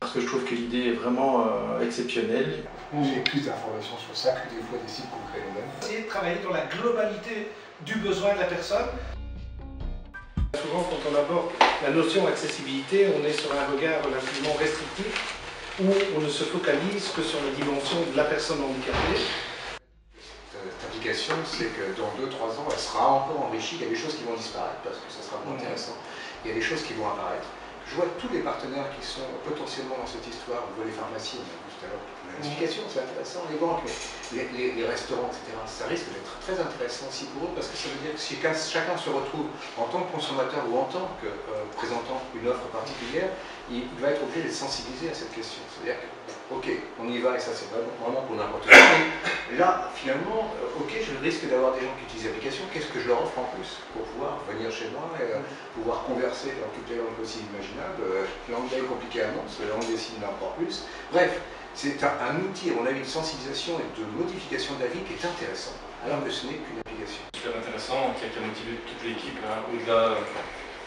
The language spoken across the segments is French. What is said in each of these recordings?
Parce que je trouve que l'idée est vraiment exceptionnelle. J'ai plus d'informations sur ça que des fois des sites qu'on crée nous-mêmes. Essayer de travailler dans la globalité du besoin de la personne. Souvent, quand on aborde la notion d'accessibilité, on est sur un regard relativement restrictif où on ne se focalise que sur la dimension de la personne handicapée. Cette application, c'est que dans 2-3 ans, elle sera encore enrichie. Il y a des choses qui vont disparaître parce que ça sera moins intéressant. Il y a des choses qui vont apparaître. Je vois tous les partenaires qui sont potentiellement dans cette histoire. On voit les pharmacies, on a vu tout à l'heure. L'explication, c'est intéressant. Les banques, les restaurants, etc. Ça risque d'être très intéressant aussi pour eux parce que ça veut dire que si chacun se retrouve en tant que consommateur ou en tant que présentant une offre particulière, il va être obligé d'être sensibilisé à cette question. C'est-à-dire que, ok, on y va et ça c'est vraiment pour n'importe qui. Mais là, finalement, ok, je risque d'avoir des gens qui utilisent l'application. Qu'est-ce que je leur offre en plus pour pouvoir venir chez moi et pouvoir converser dans toutes les langues possibles imaginables. L'anglais est compliqué à annoncer, la langue des signes encore plus. Bref. C'est un outil, à mon avis, de sensibilisation et de modification d'avis qui est intéressant, alors que ce n'est qu'une application. Super intéressant, qui a motivé toute l'équipe, au-delà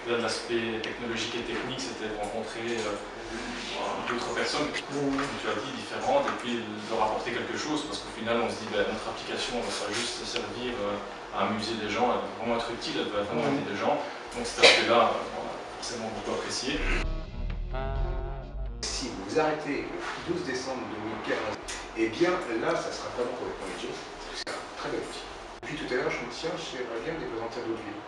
de l'aspect technologique et technique, c'était de rencontrer d'autres personnes, comme tu as dit, différentes, et puis de leur apporter quelque chose, parce qu'au final, on se dit, notre application, elle va pas juste servir à amuser des gens, elle va vraiment être utile, elle va vraiment aider des gens. Donc cet aspect-là, on a forcément beaucoup apprécié. Si vous arrêtez le 12 décembre 2015, eh bien là, ça sera vraiment complètement idiot. C'est un très bel outil. Depuis tout à l'heure, je me tiens, j'aimerais bien me présenter à d'autres villes.